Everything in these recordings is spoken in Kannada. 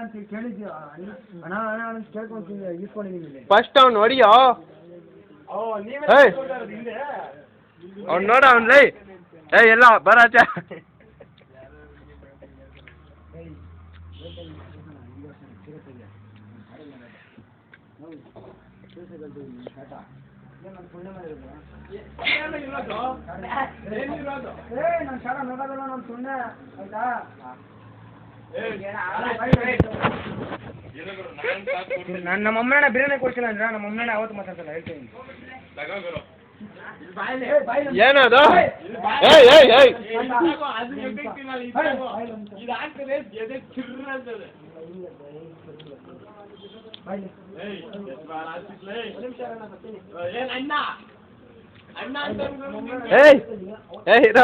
ಅಂತ ಕೇಳಿದ್ಯೋ ಅಣ್ಣ ಅಣ್ಣ ಅಂತ ಕೇಳ್ಕೊಂತೀನಿ ಇಸ್ಕೊಂಡಿದ್ದೀನಿ ಫಸ್ಟ್ ಅವ್ನು ಹೊಡಿಯೋ ಅವ್ನು ನೋಡ ಅವ್ನು ಲೈ ಎಲ್ಲ ಬರಾಚ ನಾನು ಶಾಡ ನೋಡೋದಲ್ಲ ನಾನು ಸುಮ್ಮನೆ ಆಯ್ತಾ ನಮ್ಮ ಅಮ್ಮನ ಬಿರಿಯಾನಿ ಕೊಡ್ತೀನಿ ಅಂದ್ರೆ ನಮ್ಮ ಅಮ್ಮನ ಅವತ್ತು ಮಾತಾಡ್ತಲ್ಲ ಹೇಳ್ತೀನಿ ಏನದು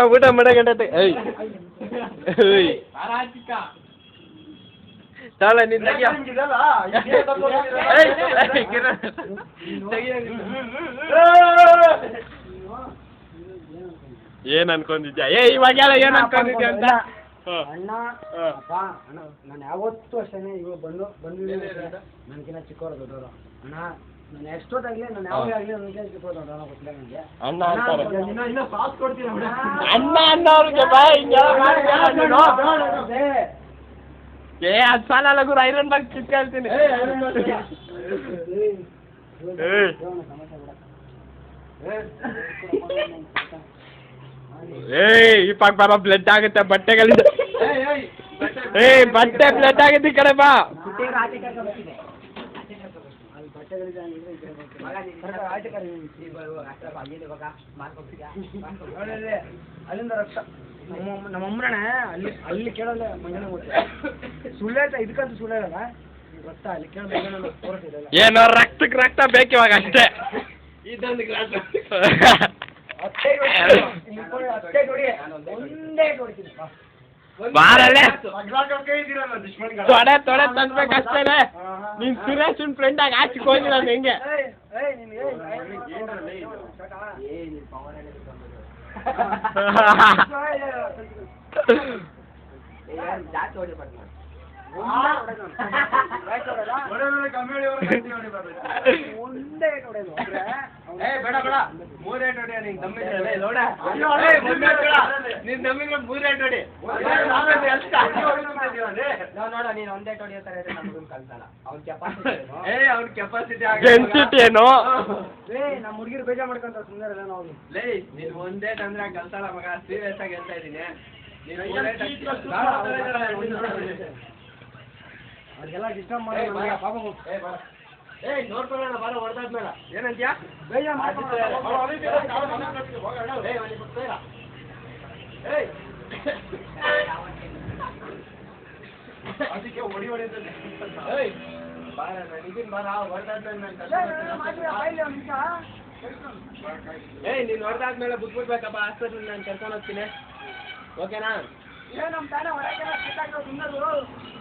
ಊಟ ಮಾಡಕಂಡತೆ ಚಾಲ ನಿನ್ನ ಏನ್ ಅನ್ಕೊಂಡಿದ್ಯಾ ಇವಾಗೆಲ್ಲ ಏನ್ ಅನ್ಕೊಂಡಿದ್ಯಾ ಅಂತ ಅಣ್ಣ ಅಪ್ಪ ಅಣ್ಣ ನಾನು ಯಾವತ್ತೂ ಅಷ್ಟೇ ಇವಾಗ ನನಗಿನ್ನ ಚಿಕ್ಕವರು ದೊಡ್ಡವರು ಅಣ್ಣ ನಾನು ಎಷ್ಟೊತ್ತಾಗಲಿ ನಾನು ಯಾವಾಗ ಆಗಲಿ ನನಗೆ ಚಿಕ್ಕವರು ದೊಡ್ಡವರ ಗೊತ್ತಿಲ್ಲ ನನಗೆ ಅಣ್ಣ ಅಣ್ಣ ಅನ್ನೋರಿಗೆ ಅದು ಸಾಲ ಗುರು ಐರನ್ ಬಾಗ್ ಚಿಕ್ಕ ಹೇಳ್ತೀನಿ ಇವಾಗ ಬರೋ ಬ್ಲಡ್ ಆಗುತ್ತೆ ಬಟ್ಟೆಗಳಿಂದ ಬಟ್ಟೆ ಬ್ಲಡ್ ಆಗುತ್ತೆ ಈ ಕಡೆ ಬಾ ಅಲ್ಲಿಂದ ರಕ್ತ ನಮ್ಮ ಅಮ್ಮನ ಅಲ್ಲಿ ಕೇಳಲ್ಲ ಮಂಗನ ಸುಳ್ಳೆ ಇದಕ್ಕಂತೂ ಸುಳ್ಳಲ್ಲ ರಕ್ತ ಅಲ್ಲಿ ಕೇಳ ಏನೋ ರಕ್ತಕ್ಕೆ ರಕ್ತ ಬೇಕು ಇವಾಗ ಅಷ್ಟೇ ಇದೊಂದು ಗ್ಲಾಸ್ ಬಾರಲ್ಲೇ ತೊಡೆ ತಂದ್ಬೇಕಷ್ಟೇನೆ ನೀನ್ ಸುರೇಶನ್ ಫ್ರೆಂಡ್ ಆಗಿ ಆಚೆಗೆ ಹೋಗಿ ನಾನು ಹೆಂಗೆ ಡೆನ್ಸಿಟಿ ಏನು ನಮ್ಮ ಹುಡುಗಿರು ಬೇಜಾರ್ ಮಾಡ್ಕೊಂತ ಸುಂದರ ನೀನ್ ಒಂದೇ ತಂದ್ರೆ ಕಲ್ತಾಳ ಮಗ ಸೀರಿಯಸ್ ಆಗಿ ಹೇಳ್ತಾ ಇದೀನಿ ಅವ್ರಿಗೆಲ್ಲ ಡಿಸ್ಟರ್ಬ್ ಮಾಡಿ ಪಾಪ ನೋಡ್ಕೊಳ್ಳೋಣ ಬಾರ ಹೊಡೆದಾದ್ಮೇಲೆ ಏನಂತ್ಯಾ ಅದಕ್ಕೆ ಹೊಡಿ ಬಾರ ಇದೀನಿ ಬಾರ ಹೊಡೆದಾದ್ಮೇಲೆ ನೀನು ಹೊಡೆದಾದ್ಮೇಲೆ ಬಿಟ್ಬಿಡ್ಬೇಕಪ್ಪ ಹಾಸ್ಪಿಟಲ್ ನಾನು ಕರ್ಕೊಂಡು ಹೋಗ್ತೀನಿ ಓಕೆನಾ ನಮ್ಮ ತಾನೇ ಹೊರಗೆ